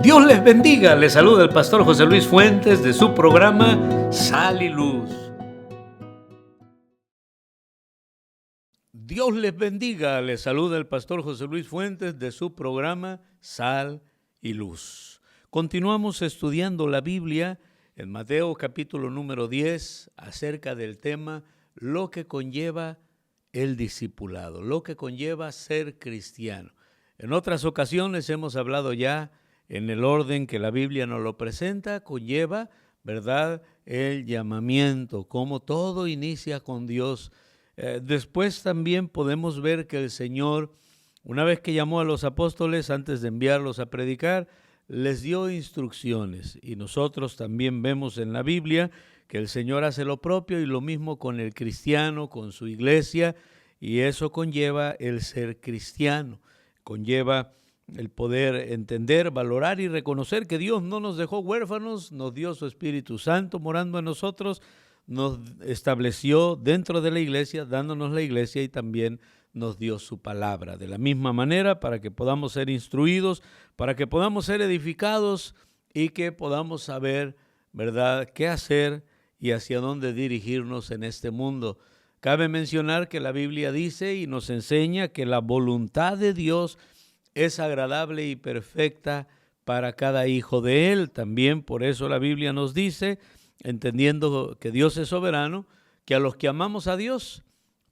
Dios les bendiga, les saluda el pastor José Luis Fuentes de su programa Sal y Luz. Dios les bendiga, les saluda el pastor José Luis Fuentes de su programa Sal y Luz. Continuamos estudiando la Biblia en Mateo capítulo número 10 acerca del tema lo que conlleva el discipulado, lo que conlleva ser cristiano. En otras ocasiones hemos hablado ya en el orden que la Biblia nos lo presenta, conlleva, ¿verdad?, el llamamiento, cómo todo inicia con Dios. Después también podemos ver que el Señor, una vez que llamó a los apóstoles, antes de enviarlos a predicar, les dio instrucciones. Y nosotros también vemos en la Biblia que el Señor hace lo propio y lo mismo con el cristiano, con su iglesia, y eso conlleva el ser cristiano, conlleva el poder entender, valorar y reconocer que Dios no nos dejó huérfanos, nos dio su Espíritu Santo morando en nosotros, nos estableció dentro de la iglesia, dándonos la iglesia y también nos dio su palabra. De la misma manera, para que podamos ser instruidos, para que podamos ser edificados y que podamos saber, ¿verdad?, qué hacer y hacia dónde dirigirnos en este mundo. Cabe mencionar que la Biblia dice y nos enseña que la voluntad de Dios es agradable y perfecta para cada hijo de Él. También por eso la Biblia nos dice, entendiendo que Dios es soberano, que a los que amamos a Dios,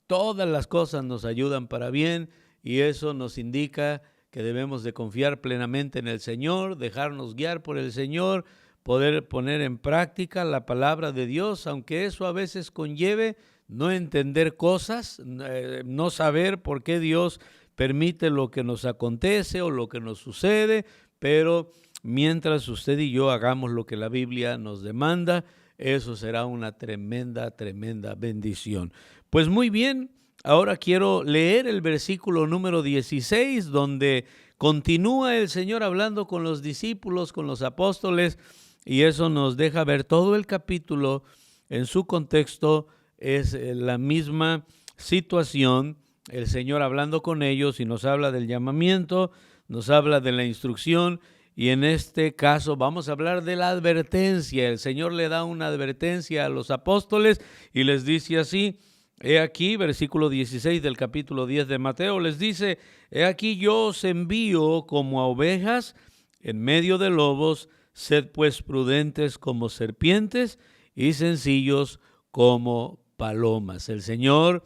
todas las cosas nos ayudan para bien, y eso nos indica que debemos de confiar plenamente en el Señor, dejarnos guiar por el Señor, poder poner en práctica la palabra de Dios, aunque eso a veces conlleve no entender cosas, no saber por qué Dios permite lo que nos acontece o lo que nos sucede, pero mientras usted y yo hagamos lo que la Biblia nos demanda, eso será una tremenda, tremenda bendición. Pues muy bien, ahora quiero leer el versículo número 16, donde continúa el Señor hablando con los discípulos, con los apóstoles, y eso nos deja ver todo el capítulo en su contexto. Es la misma situación, el Señor hablando con ellos y nos habla del llamamiento, nos habla de la instrucción y en este caso vamos a hablar de la advertencia. El Señor le da una advertencia a los apóstoles y les dice así, he aquí, versículo 16 del capítulo 10 de Mateo, les dice, he aquí yo os envío como a ovejas en medio de lobos, sed pues prudentes como serpientes y sencillos como palomas. El Señor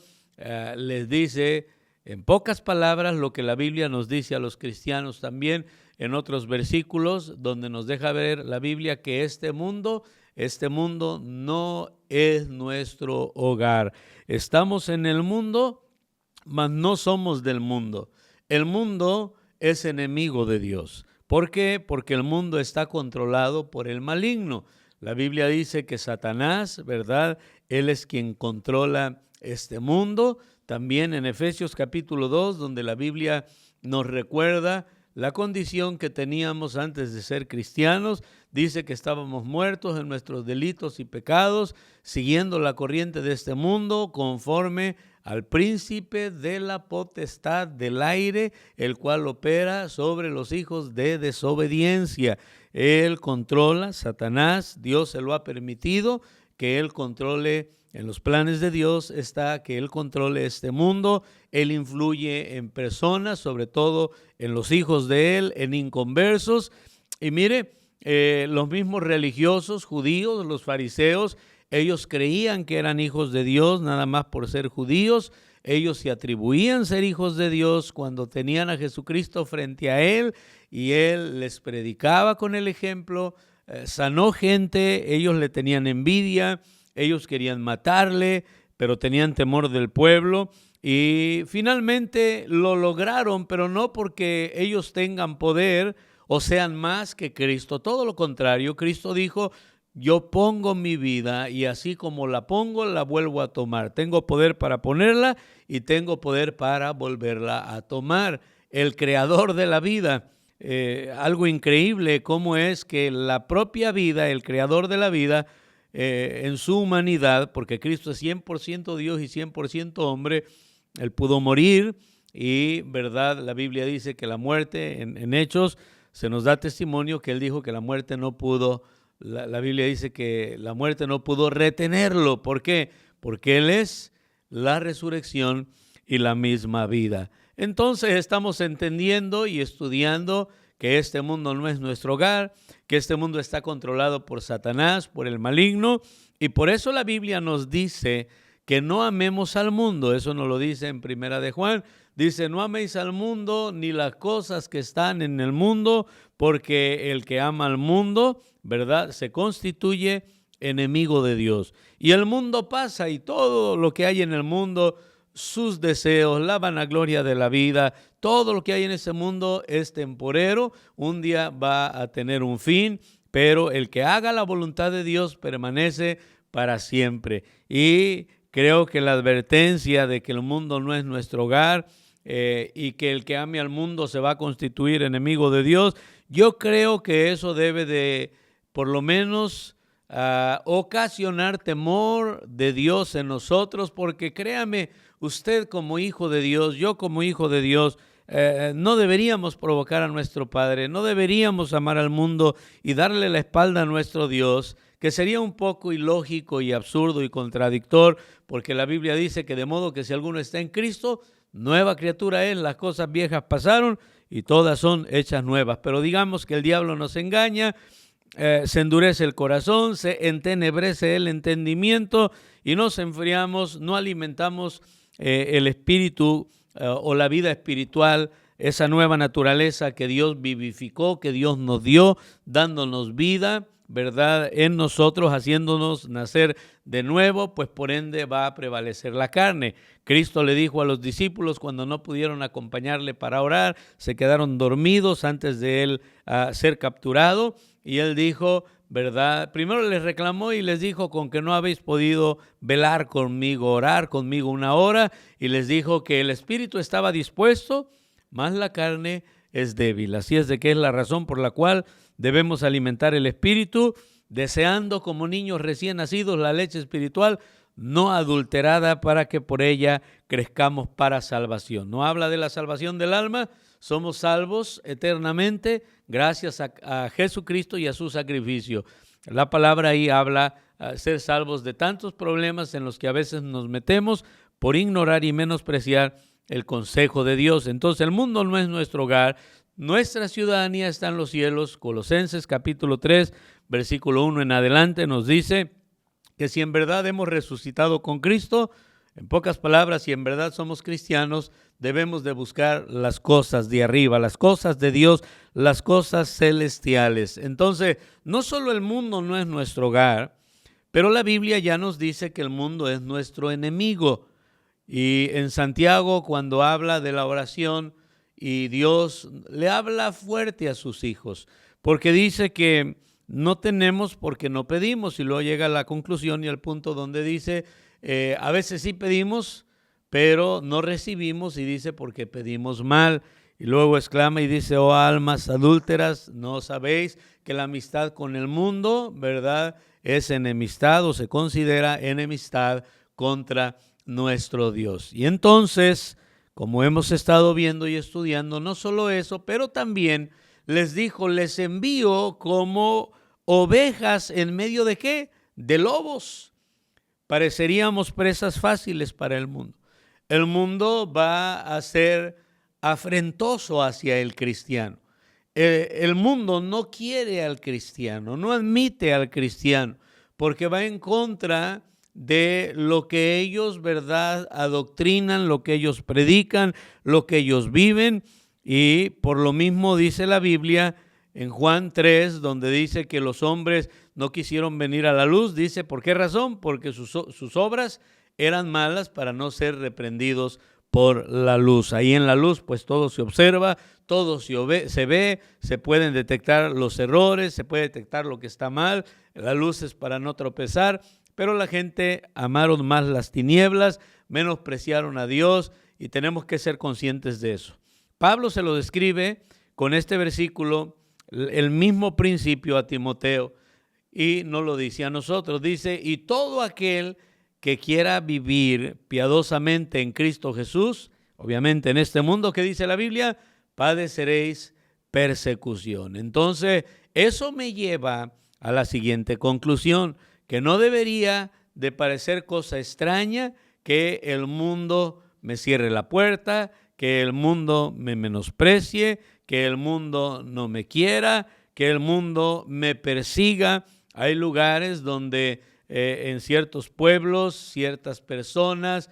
les dice en pocas palabras lo que la Biblia nos dice a los cristianos también en otros versículos, donde nos deja ver la Biblia que este mundo no es nuestro hogar. Estamos en el mundo, mas no somos del mundo. El mundo es enemigo de Dios. ¿Por qué? Porque el mundo está controlado por el maligno. La Biblia dice que Satanás, ¿verdad?, él es quien controla este mundo. También en Efesios capítulo 2, donde la Biblia nos recuerda la condición que teníamos antes de ser cristianos, dice que estábamos muertos en nuestros delitos y pecados, siguiendo la corriente de este mundo, conforme al príncipe de la potestad del aire, el cual opera sobre los hijos de desobediencia. Él controla, Satanás, Dios se lo ha permitido, que él controle. En los planes de Dios está que Él controle este mundo. Él influye en personas, sobre todo en los hijos de Él, en inconversos. Y mire, los mismos religiosos judíos, los fariseos, ellos creían que eran hijos de Dios nada más por ser judíos. Ellos se atribuían ser hijos de Dios cuando tenían a Jesucristo frente a Él y Él les predicaba con el ejemplo, sanó gente, ellos le tenían envidia. Ellos querían matarle, pero tenían temor del pueblo y finalmente lo lograron, pero no porque ellos tengan poder o sean más que Cristo. Todo lo contrario, Cristo dijo, yo pongo mi vida y así como la pongo, la vuelvo a tomar. Tengo poder para ponerla y tengo poder para volverla a tomar. El creador de la vida, algo increíble cómo es que la propia vida, el creador de la vida, en su humanidad, porque Cristo es 100% Dios y 100% hombre, Él pudo morir y, ¿verdad? La Biblia dice que la muerte en Hechos se nos da testimonio que él dijo que la muerte no pudo, la Biblia dice que la muerte no pudo retenerlo. ¿Por qué? Porque él es la resurrección y la misma vida. Entonces estamos entendiendo y estudiando que este mundo no es nuestro hogar, que este mundo está controlado por Satanás, por el maligno, y por eso la Biblia nos dice que no amemos al mundo. Eso nos lo dice en Primera de Juan. Dice, no améis al mundo ni las cosas que están en el mundo, porque el que ama al mundo, ¿verdad?, se constituye enemigo de Dios. Y el mundo pasa y todo lo que hay en el mundo, sus deseos, la vanagloria de la vida, todo lo que hay en ese mundo es temporero. Un día va a tener un fin, pero el que haga la voluntad de Dios permanece para siempre. Y creo que la advertencia de que el mundo no es nuestro hogar y que el que ame al mundo se va a constituir enemigo de Dios, yo creo que eso debe de, por lo menos, ocasionar temor de Dios en nosotros, porque créame, usted como hijo de Dios, yo como hijo de Dios, no deberíamos provocar a nuestro Padre, no deberíamos amar al mundo y darle la espalda a nuestro Dios, que sería un poco ilógico y absurdo y contradictor, porque la Biblia dice que de modo que si alguno está en Cristo, nueva criatura es, las cosas viejas pasaron y todas son hechas nuevas. Pero digamos que el diablo nos engaña, se endurece el corazón, se entenebrece el entendimiento y nos enfriamos, no alimentamos el espíritu o la vida espiritual, esa nueva naturaleza que Dios vivificó, que Dios nos dio, dándonos vida, ¿verdad?, en nosotros, haciéndonos nacer de nuevo, pues por ende va a prevalecer la carne. Cristo le dijo a los discípulos cuando no pudieron acompañarle para orar, se quedaron dormidos antes de él ser capturado, y él dijo, ¿verdad? Primero les reclamó y les dijo, con que no habéis podido velar conmigo, orar conmigo una hora, y les dijo que el espíritu estaba dispuesto, mas la carne es débil. Así es de que es la razón por la cual debemos alimentar el espíritu, deseando como niños recién nacidos la leche espiritual no adulterada, para que por ella crezcamos para salvación. No habla de la salvación del alma, somos salvos eternamente gracias a Jesucristo y a su sacrificio. La palabra ahí habla ser salvos de tantos problemas en los que a veces nos metemos por ignorar y menospreciar el consejo de Dios. Entonces el mundo no es nuestro hogar, nuestra ciudadanía está en los cielos. Colosenses capítulo 3, versículo 1 en adelante nos dice que si en verdad hemos resucitado con Cristo, en pocas palabras, si en verdad somos cristianos, debemos de buscar las cosas de arriba, las cosas de Dios, las cosas celestiales. Entonces, no solo el mundo no es nuestro hogar, pero la Biblia ya nos dice que el mundo es nuestro enemigo. Y en Santiago, cuando habla de la oración, y Dios le habla fuerte a sus hijos, porque dice que no tenemos porque no pedimos, y luego llega a la conclusión y al punto donde dice, a veces sí pedimos, pero no recibimos, y dice porque pedimos mal. Y luego exclama y dice, oh almas adúlteras, ¿no sabéis que la amistad con el mundo, verdad, es enemistad o se considera enemistad contra nuestro Dios? Y entonces, como hemos estado viendo y estudiando, no solo eso, pero también les dijo, les envío como ovejas en medio de ¿qué? De lobos. Pareceríamos presas fáciles para el mundo. El mundo va a ser afrentoso hacia el cristiano. El mundo no quiere al cristiano, no admite al cristiano, porque va en contra de lo que ellos, ¿verdad?, adoctrinan, lo que ellos predican, lo que ellos viven. Y por lo mismo dice la Biblia en Juan 3, donde dice que los hombres no quisieron venir a la luz. Dice, ¿por qué razón? Porque sus obras eran malas para no ser reprendidos por la luz. Ahí en la luz pues todo se observa, todo se ve, se pueden detectar los errores, se puede detectar lo que está mal. La luz es para no tropezar, pero la gente amaron más las tinieblas, menospreciaron a Dios, y tenemos que ser conscientes de eso. Pablo se lo describe con este versículo, el mismo principio a Timoteo, y nos lo dice a nosotros. Dice, y todo aquel que quiera vivir piadosamente en Cristo Jesús, obviamente en este mundo, ¿qué dice la Biblia? Padeceréis persecución. Entonces, eso me lleva a la siguiente conclusión, que no debería de parecer cosa extraña que el mundo me cierre la puerta, que el mundo me menosprecie, que el mundo no me quiera, que el mundo me persiga. Hay lugares donde en ciertos pueblos, ciertas personas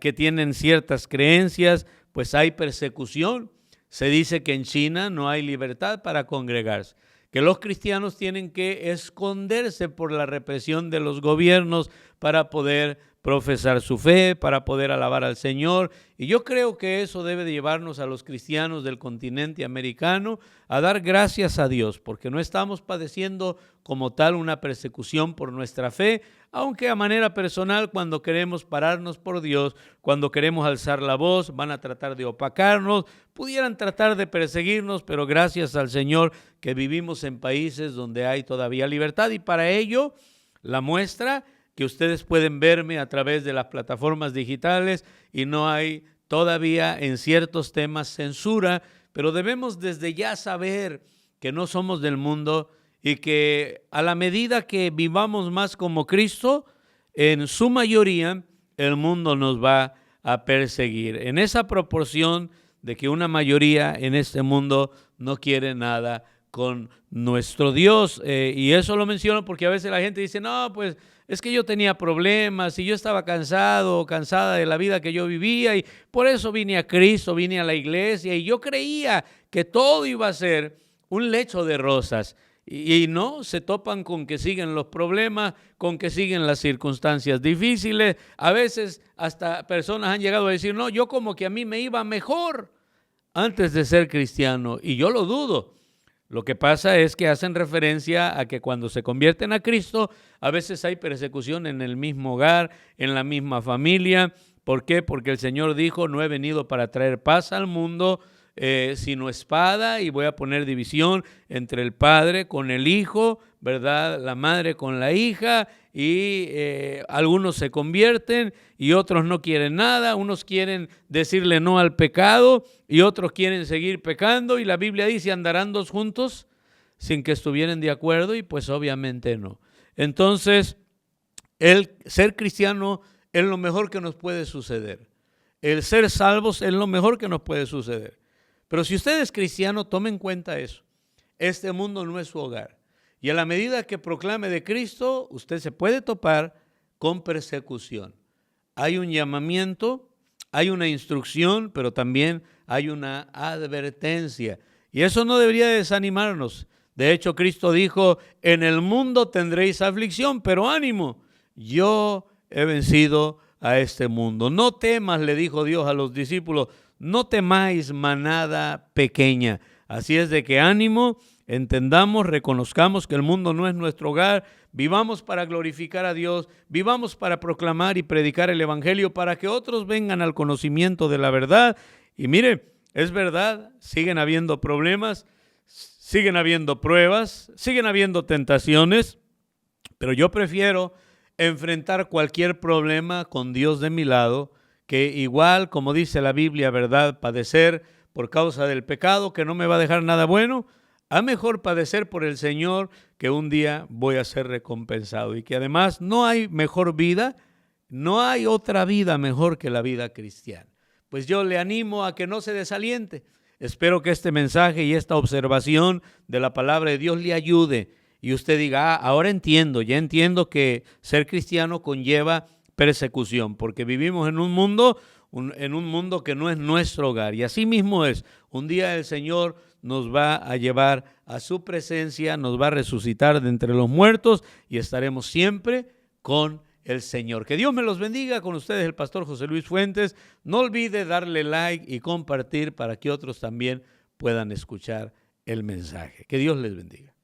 que tienen ciertas creencias, pues hay persecución. Se dice que en China no hay libertad para congregarse, que los cristianos tienen que esconderse por la represión de los gobiernos para poder profesar su fe, para poder alabar al Señor. Y yo creo que eso debe de llevarnos a los cristianos del continente americano a dar gracias a Dios, porque no estamos padeciendo como tal una persecución por nuestra fe, aunque a manera personal, cuando queremos pararnos por Dios, cuando queremos alzar la voz, van a tratar de opacarnos, pudieran tratar de perseguirnos, pero gracias al Señor que vivimos en países donde hay todavía libertad, y para ello la muestra que ustedes pueden verme a través de las plataformas digitales y no hay todavía en ciertos temas censura, pero debemos desde ya saber que no somos del mundo y que a la medida que vivamos más como Cristo, en su mayoría el mundo nos va a perseguir. En esa proporción de que una mayoría en este mundo no quiere nada con nuestro Dios. Y eso lo menciono porque a veces la gente dice, no, pues es que yo tenía problemas y yo estaba cansado o cansada de la vida que yo vivía y por eso vine a Cristo, vine a la iglesia y yo creía que todo iba a ser un lecho de rosas. Y no, se topan con que siguen los problemas, con que siguen las circunstancias difíciles. A veces hasta personas han llegado a decir, no, yo como que a mí me iba mejor antes de ser cristiano, y yo lo dudo. Lo que pasa es que hacen referencia a que cuando se convierten a Cristo, a veces hay persecución en el mismo hogar, en la misma familia. ¿Por qué? Porque el Señor dijo, no he venido para traer paz al mundo, sino espada, y voy a poner división entre el padre con el hijo, ¿verdad? La madre con la hija, y algunos se convierten y otros no quieren nada, unos quieren decirle no al pecado y otros quieren seguir pecando, y la Biblia dice, ¿andarán dos juntos sin que estuvieran de acuerdo? Y pues obviamente no. Entonces, el ser cristiano es lo mejor que nos puede suceder. El ser salvos es lo mejor que nos puede suceder. Pero si usted es cristiano, tome en cuenta eso. Este mundo no es su hogar. Y a la medida que proclame de Cristo, usted se puede topar con persecución. Hay un llamamiento, hay una instrucción, pero también hay una advertencia. Y eso no debería desanimarnos. De hecho, Cristo dijo, en el mundo tendréis aflicción, pero ánimo, yo he vencido a este mundo. No temas, le dijo Dios a los discípulos, no temáis, manada pequeña. Así es de que ánimo, entendamos, reconozcamos que el mundo no es nuestro hogar, vivamos para glorificar a Dios, vivamos para proclamar y predicar el evangelio para que otros vengan al conocimiento de la verdad. Y mire, es verdad, siguen habiendo problemas, siguen habiendo pruebas, siguen habiendo tentaciones, pero yo prefiero enfrentar cualquier problema con Dios de mi lado, que igual, como dice la Biblia, ¿verdad?, padecer por causa del pecado, que no me va a dejar nada bueno, a mejor padecer por el Señor, que un día voy a ser recompensado, y que además no hay mejor vida, no hay otra vida mejor que la vida cristiana. Pues yo le animo a que no se desaliente. Espero que este mensaje y esta observación de la palabra de Dios le ayude y usted diga, ahora entiendo, ya entiendo que ser cristiano conlleva persecución, porque vivimos en un mundo que no es nuestro hogar. Y así mismo es, un día el Señor nos va a llevar a su presencia, nos va a resucitar de entre los muertos y estaremos siempre con el Señor. Que Dios me los bendiga. Con ustedes el pastor José Luis Fuentes. No olvide darle like y compartir para que otros también puedan escuchar el mensaje. Que Dios les bendiga.